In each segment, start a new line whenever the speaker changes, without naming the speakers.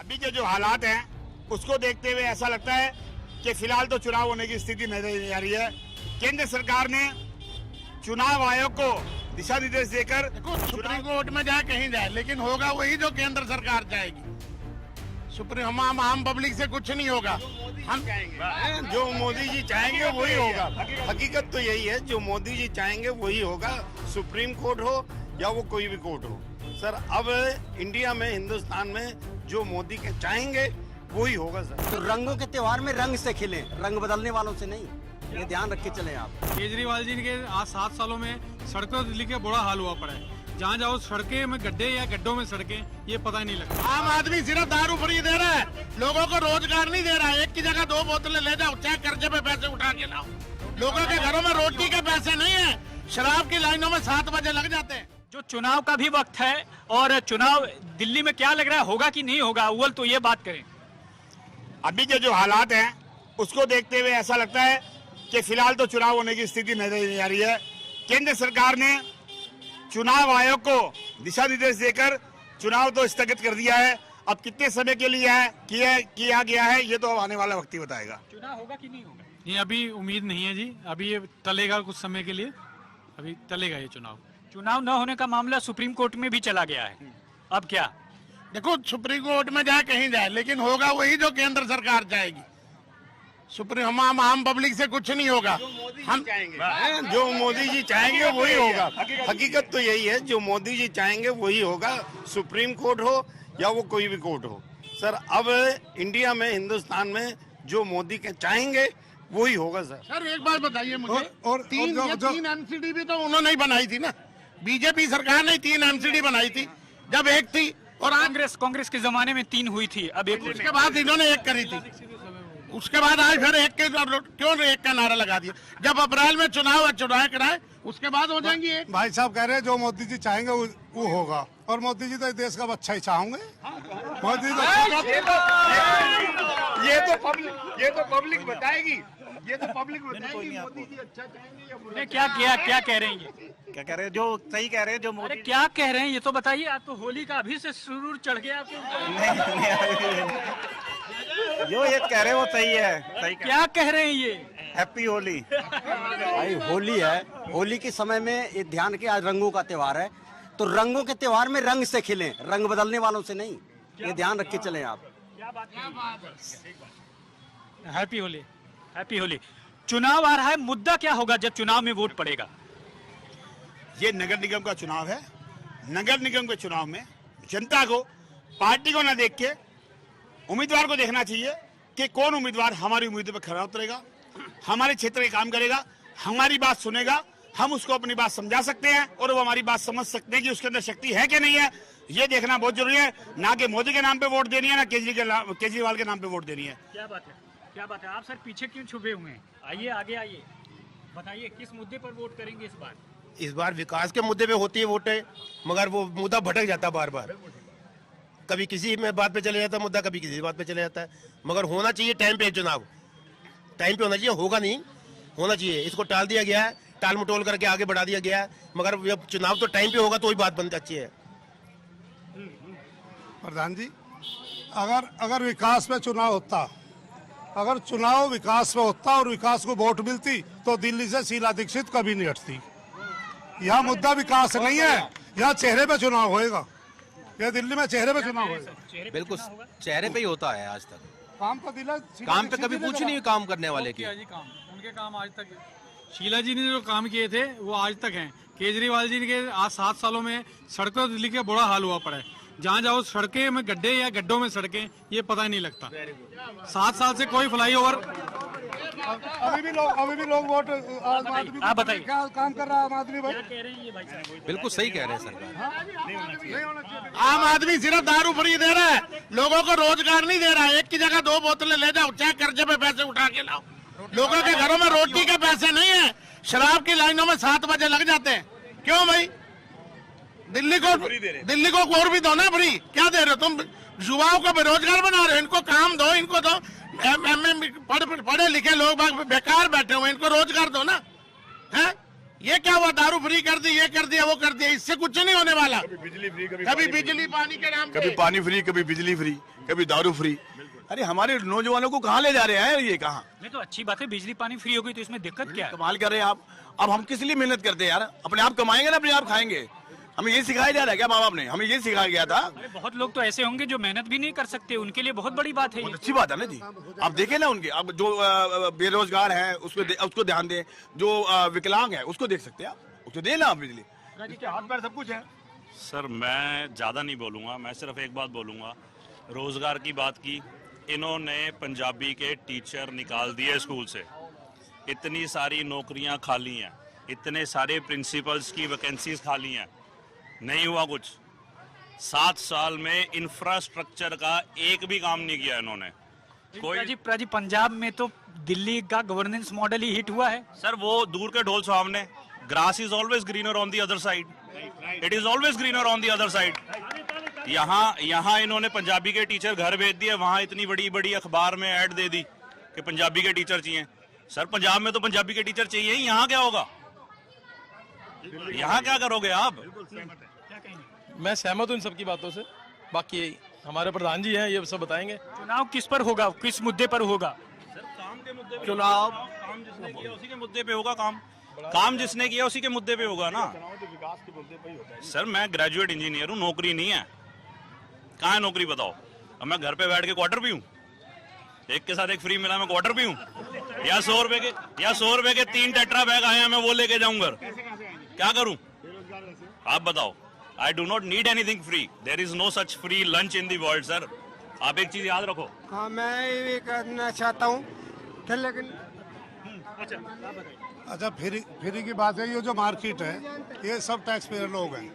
अभी के जो हालात हैं उसको देखते हुए ऐसा लगता है कि फिलहाल तो चुनाव होने की स्थिति नजर नहीं आ रही है। केंद्र सरकार ने चुनाव आयोग को दिशा निर्देश देकर
सुप्रीम कोर्ट में जाए कहीं जाए, लेकिन होगा वही जो केंद्र सरकार चाहेगी। सुप्रीम हम आम पब्लिक से कुछ नहीं होगा। हम
जो मोदी जी चाहेंगे वही होगा। हकीकत तो यही है, जो मोदी जी चाहेंगे वही होगा। सुप्रीम कोर्ट हो या वो कोई भी कोर्ट हो सर, अब इंडिया में, हिंदुस्तान में जो मोदी के चाहेंगे वही होगा सर।
तो रंगों के त्योहार में रंग से खिले, रंग बदलने वालों से नहीं, ये ध्यान रख के चले आप।
केजरीवाल जी के आज 7 सालों में सड़कों दिल्ली का बुरा हाल हुआ पड़ा है। जहाँ जाओ सड़कें में गड्ढे या गड्ढों में सड़कें, ये पता ही नहीं लगता।
आम आदमी सिर्फ दारू फ्री दे रहा है, लोगों को रोजगार नहीं दे रहा है। एक की जगह 2 बोतलें ले जाओ, चाहे कर्जे पे पैसे उठा के लाओ। लोगों के घरों में रोटी के पैसे नहीं है, शराब की लाइनों में 7 बजे लग जाते हैं।
जो चुनाव का भी वक्त है और चुनाव दिल्ली में क्या लग रहा है, होगा कि नहीं होगा, अव्वल तो ये बात करें।
अभी के जो हालात हैं उसको देखते हुए ऐसा लगता है कि फिलहाल तो चुनाव होने की स्थिति नजर नहीं आ रही है। केंद्र सरकार ने चुनाव आयोग को दिशा निर्देश देकर चुनाव तो स्थगित कर दिया है। अब कितने समय के लिए किया गया है ये तो अब आने वाला वक्त ही बताएगा।
चुनाव होगा कि नहीं होगा,
ये अभी उम्मीद नहीं है जी। अभी ये टलेगा कुछ समय के लिए, अभी टलेगा ये चुनाव।
चुनाव न होने का मामला सुप्रीम कोर्ट में भी चला गया है। अब क्या?
देखो, सुप्रीम कोर्ट में जाए कहीं जाए, लेकिन होगा वही जो केंद्र सरकार चाहेगी। सुप्रीम हम आम पब्लिक से कुछ नहीं होगा। हम
जो मोदी जी चाहेंगे वही होगा। हकीकत तो यही है, जो मोदी जी चाहेंगे वही होगा। सुप्रीम कोर्ट हो या वो कोई भी कोर्ट हो सर, अब इंडिया में, हिंदुस्तान में जो मोदी के चाहेंगे वही होगा सर।
सर एक बात बताइए मुझे, तीन एमसीडी भी तो उन्होंने ही बनाई थी ना, बीजेपी सरकार ने 3 एमसीडी बनाई थी, जब एक थी। और
कांग्रेस के जमाने में 3 हुई थी, अब एक।
उसके बाद इन्होंने एक करी थी, उसके बाद आज फिर एक के क्यों एक का नारा लगा दिया। जब अप्रैल में चुनाव कराए, उसके बाद हो जाएंगी एक।
भाई साहब कह रहे हैं जो मोदी जी चाहेंगे वो होगा, और मोदी जी तो इस देश का अच्छा ही चाहेंगे। मोदी जी
ये तो पब्लिक बताएगी। मोदी जी अच्छा चाहेंगे या बुरा।
क्या कह रहे हैं ये?
क्या कह रहे हैं? जो सही कह रहे हैं, जो
अरे क्या कह रहे हैं ये तो बताइए। आप तो होली का अभी से सुरूर चढ़ गया आपको।
जो ये कह रहे हैं वो सही है। सही
क्या कह रहे हैं ये?
हैप्पी होली।
भाई होली है, होली के समय में ये ध्यान के आज रंगों का त्योहार है, तो रंगों के त्योहार में रंग से खिले, रंग बदलने वालों से नहीं, ये ध्यान रख के चले आप।
Happy Holi, happy Holi. चुनाव आ रहा है, मुद्दा क्या होगा जब चुनाव में वोट पड़ेगा?
ये नगर निगम का चुनाव है। नगर निगम के चुनाव में जनता को, पार्टी को न देख के उम्मीदवार को देखना चाहिए कि कौन उम्मीदवार हमारी उम्मीदों पर खरा उतरेगा, हमारे क्षेत्र के काम करेगा, हमारी बात सुनेगा, हम उसको अपनी बात समझा सकते हैं और वो हमारी बात समझ सकते हैं कि उसके अंदर शक्ति है कि नहीं है। ये देखना बहुत जरूरी है। ना कि मोदी के नाम पे वोट देनी है, ना केजरीवाल के नाम पे वोट देनी है।
क्या बात है, क्या बात है। आप सर पीछे क्यों छुपे हुए हैं? आइए आगे आइए, बताइए किस मुद्दे पर वोट करेंगे इस बार?
इस बार विकास के मुद्दे पे होती है वोटें, मगर वो मुद्दा भटक जाता है बार बार। कभी किसी में बात पे चले जाता है मुद्दा, कभी किसी बात पे चले जाता है। मगर होना चाहिए टाइम पे चुनाव, टाइम पे होना चाहिए। होगा नहीं, होना चाहिए। इसको टाल दिया गया है, टाल मटोल करके आगे बढ़ा दिया गया है। मगर जब चुनाव तो टाइम पे होगा तो ही बात बनती अच्छी है।
प्रधान जी, अगर विकास में चुनाव होता, अगर चुनाव विकास में होता और विकास को वोट मिलती तो दिल्ली से शीला दीक्षित कभी नहीं हटती। यहाँ मुद्दा विकास नहीं है, यहाँ चेहरे पे चुनाव होएगा। ये दिल्ली में चेहरे पे चुनाव होएगा।
बिल्कुल चेहरे पे ही होता है। आज तक
काम तो दिल्ली,
काम पे कभी पूछ नहीं काम करने वाले की।
उनके काम आज तक, शीला जी ने जो काम किए थे वो आज तक हैं। केजरीवाल जी के आज 7 सालों में सड़कों दिल्ली का बुरा हाल हुआ पड़ा है। जहाँ जाओ सड़कें में गड्ढे या गड्ढों में सड़कें, ये पता ही नहीं लगता। 7 साल से कोई फ्लाईओवर।
अभी भी लोग वोट
आप बताइए
क्या काम कर रहा है आम आदमी भाई?
क्या कह रहे हैं ये भाई साहब?
बिल्कुल सही कह रहे हैं सरकार।
आम आदमी सिर्फ दारू फ्री दे रहा है, लोगों को रोजगार नहीं दे रहा है। एक की जगह 2 बोतलें ले जाओ, चाहे कर्जे पे पैसे उठा के लाओ। लोगों के घरों में रोटी के पैसे नहीं है, शराब की लाइनों में 7 बजे लग जाते हैं। क्यों भाई? दिल्ली को और भी दो ना फ्री। क्या दे रहे हो तुम? युवाओं को बेरोजगार बना रहे हो। इनको काम दो, इनको दो। पढ़े लिखे लोग बेकार बैठे हुए, इनको रोजगार दो ना। है ये क्या हुआ? दारू फ्री कर दी, ये कर दिया, वो कर दिया। इससे कुछ नहीं होने वाला। कभी बिजली पानी के नाम पे,
कभी पानी फ्री, कभी बिजली फ्री।
कभी दारू फ्री। अरे हमारे नौजवानों को कहाँ ले जा रहे हैं ये, कहाँ?
नहीं तो अच्छी बात है, बिजली पानी फ्री हो गई तो इसमें दिक्कत क्या है?
कमाल कर रहे हैं आप। अब हम किस लिए मेहनत करते हैं यार? अपने आप कमाएंगे ना, अपने आप खाएंगे। हमें ये सिखाया जा रहा है क्या? माँ बाप ने हमें ये सिखाया गया था।
अरे बहुत लोग तो ऐसे होंगे जो मेहनत भी नहीं कर सकते, उनके लिए बहुत बड़ी बात है
बहुत
ये।
अच्छी बात है ना जी। आप देखें ना उनके, अब जो बेरोजगार है उसको ध्यान दें, जो विकलांग है उसको देख सकते हैं आप, उसको देना आप बिजली, उसके हाथ पैर सब कुछ है।
सर मैं ज़्यादा नहीं बोलूँगा, मैं सिर्फ एक बात बोलूँगा। रोज़गार की बात की, इन्होंने पंजाबी के टीचर निकाल दिए स्कूल से, इतनी सारी नौकरियां खाली हैं, इतने सारे प्रिंसिपल्स की वैकेंसीज खाली हैं, नहीं हुआ कुछ। 7 साल में इंफ्रास्ट्रक्चर का एक भी काम नहीं किया इन्होंने।
प्राजी पंजाब में तो दिल्ली का गवर्नेंस मॉडल ही हिट हुआ है।
सर वो दूर के ढोल सुहावने, grass is always greener on the other side, it is always greener on the other side. यहाँ इन्होंने पंजाबी के टीचर घर भेज दिए, वहाँ इतनी बड़ी बड़ी अखबार में ऐड दे दी कि पंजाबी के टीचर चाहिए। सर पंजाब में तो पंजाबी के टीचर चाहिए ही, यहाँ क्या होगा? यहाँ क्या करोगे आप?
मैं सहमत हूँ इन सबकी बातों से। बाकी हमारे प्रधान जी हैं, ये सब बताएंगे।
चुनाव किस पर होगा, किस मुद्दे पर होगा?
सर काम के मुद्दे पे,
चुनाव
काम जिसने किया उसी के मुद्दे पे होगा। काम जिसने किया उसी के मुद्दे पे होगा ना। सर मैं ग्रेजुएट इंजीनियर हूँ, नौकरी नहीं है। कहाँ है नौकरी बताओ? अब मैं घर पे बैठ के क्वार्टर पीऊँ? एक के साथ एक फ्री मिला, मैं क्वार्टर पीऊँ? या 100 रुपए के 3 टेट्रा बैग आए हैं, मैं वो लेके जाऊँ घर? क्या करूँ आप बताओ? I do not need anything free, there is no such free lunch in the world. Sir आप एक चीज याद रखो।
हाँ मैं ये करना चाहता हूँ लेकिन
अच्छा फ्री की बात है, ये जो मार्केट है ये सब टैक्स पेयर लोग हैं,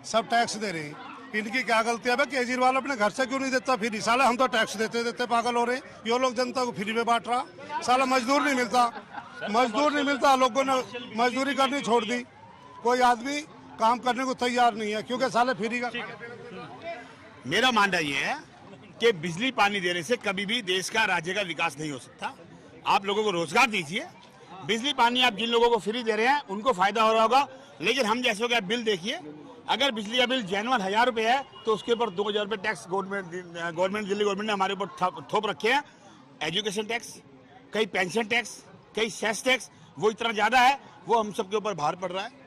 सब टैक्स दे रहे हैं। इनकी क्या गलती है? केजरीवाल अपने घर से क्यों नहीं देता फ्री? साला हम तो टैक्स देते पागल हो रहे हैं। ये लोग जनता को फ्री में बांट रहा। साला मजदूर नहीं मिलता, लोगों ने मजदूरी करनी छोड़ दी। कोई आदमी काम करने को तैयार नहीं है क्योंकि साले फ्री का।
मेरा मानना ये है कि बिजली पानी देने से कभी भी देश का, राज्य का विकास नहीं हो सकता। आप लोगों को रोजगार दीजिए, बिजली पानी आप जिन लोगों को फ्री दे रहे हैं उनको फायदा हो रहा होगा, लेकिन हम जैसे का बिल देखिए, अगर बिजली का बिल जेन्युइन 1000 रुपए है तो उसके ऊपर 2000 रुपए टैक्स गवर्नमेंट दिल्ली गवर्नमेंट ने हमारे ऊपर थोप रखे हैं। एजुकेशन टैक्स, कई पेंशन टैक्स, कई सेस टैक्स, वो इतना ज्यादा है, वो हम सबके ऊपर भार पड़ रहा है।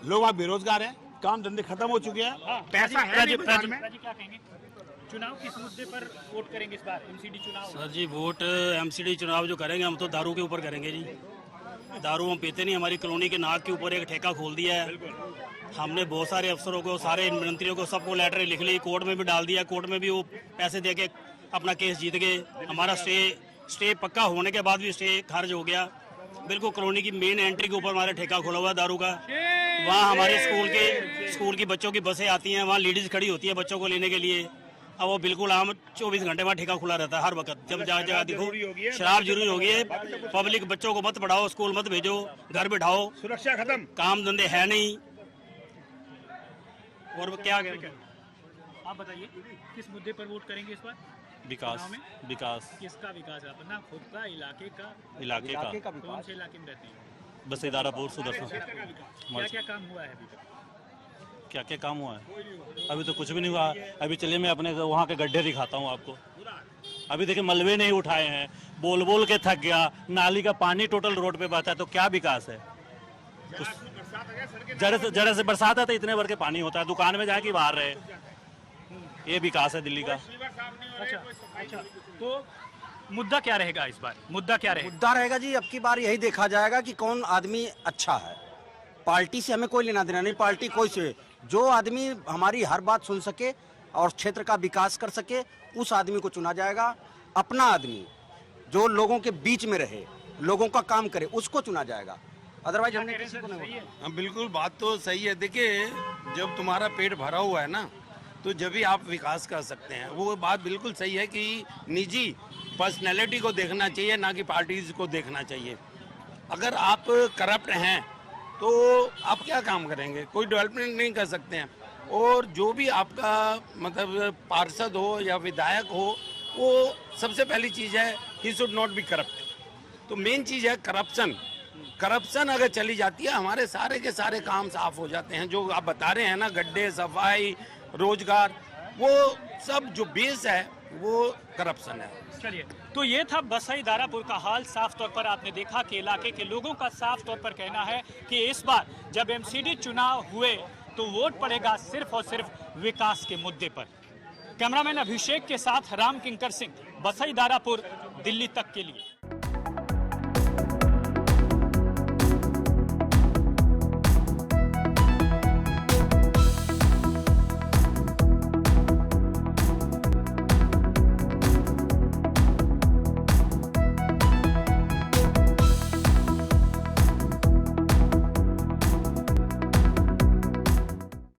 लोग आप बेरोजगार हैं, काम धंधे खत्म हो चुके हैं, पैसा है नहीं बाजार में।
क्या कहेंगे? चुनाव किस मुद्दे पर वोट करेंगे इस बार? एमसीडी चुनाव?
सर जी वोट एमसीडी चुनाव जो करेंगे हम तो दारू के ऊपर करेंगे जी। दारू हम पीते नहीं, हमारी कॉलोनी के नाक के ऊपर एक ठेका खोल दिया है। हमने बहुत सारे अफसरों को, सारे मंत्रियों को, सबको लेटर लिख ली, कोर्ट में भी डाल दिया। कोर्ट में भी वो पैसे दे के अपना केस जीत गए। हमारा स्टे पक्का होने के बाद भी स्टे खारिज हो गया। बिल्कुल कॉलोनी की मेन एंट्री के ऊपर हमारा ठेका खोला हुआ है दारू का। वहाँ हमारे स्कूल की बच्चों की बसें आती हैं, वहाँ लेडीज खड़ी होती है बच्चों को लेने के लिए। अब वो बिल्कुल आम 24 घंटे वहाँ ठेका खुला रहता है हर वक्त। जब जगह देखो शराब जरूरी हो गई है। पब्लिक बच्चों को मत पढ़ाओ, स्कूल मत भेजो, घर बिठाओ,
सुरक्षा खत्म,
काम धंधे है नहीं। और क्या
आप बताइए किस मुद्दे पर वोट करेंगे इस बार?
विकास।
किसका विकास? अपना खुद का, इलाके का? कौन से इलाके में रहते हैं?
बस इदारापुर सुदर्शन।
क्या क्या काम हुआ है अभी तक?
क्या क्या काम हुआ है? अभी तो कुछ भी नहीं हुआ। अभी चलिए मैं अपने वहाँ के गड्ढे दिखाता हूँ आपको। अभी देखिए मलबे नहीं उठाए हैं, बोल बोल के थक गया। नाली का पानी टोटल रोड पे बहता है, तो क्या विकास है? जरा से बरसात है तो इतने भर के पानी होता है, दुकान में जाके बाहर रहे। ये विकास है दिल्ली का।
अच्छा तो मुद्दा क्या रहेगा इस बार? मुद्दा
रहेगा जी, अब की बार यही देखा जाएगा कि कौन आदमी अच्छा है। पार्टी से हमें कोई लेना देना नहीं, पार्टी कोई से, जो आदमी हमारी हर बात सुन सके और क्षेत्र का विकास कर सके उस आदमी को चुना जाएगा। अपना आदमी जो लोगों के बीच में रहे, लोगों का काम करे, उसको चुना जाएगा। अदरवाइज हमने किसी को नहीं।
हाँ बिल्कुल, बात तो सही है। देखिए जब तुम्हारा पेट भरा हुआ है ना, तो जब भी आप विकास कर सकते हैं। वो बात बिल्कुल सही है कि निजी पर्सनैलिटी को देखना चाहिए, ना कि पार्टीज को देखना चाहिए। अगर आप करप्ट हैं तो आप क्या काम करेंगे? कोई डेवलपमेंट नहीं कर सकते हैं। और जो भी आपका मतलब पार्षद हो या विधायक हो, वो सबसे पहली चीज़ है he should not be corrupt. तो मेन चीज़ है करप्शन अगर चली जाती है, हमारे सारे के सारे काम साफ हो जाते हैं। जो आप बता रहे हैं ना, गड्ढे, सफाई, रोजगार, वो सब जो बेस है वो करप्शन है।
चलिए, तो ये था बसई दारापुर का हाल। साफ तौर पर आपने देखा कि इलाके के लोगों का साफ तौर पर कहना है कि इस बार जब एमसीडी चुनाव हुए तो वोट पड़ेगा सिर्फ और सिर्फ विकास के मुद्दे पर। कैमरामैन अभिषेक के साथ राम किंकर सिंह, बसई दारापुर, दिल्ली तक के लिए।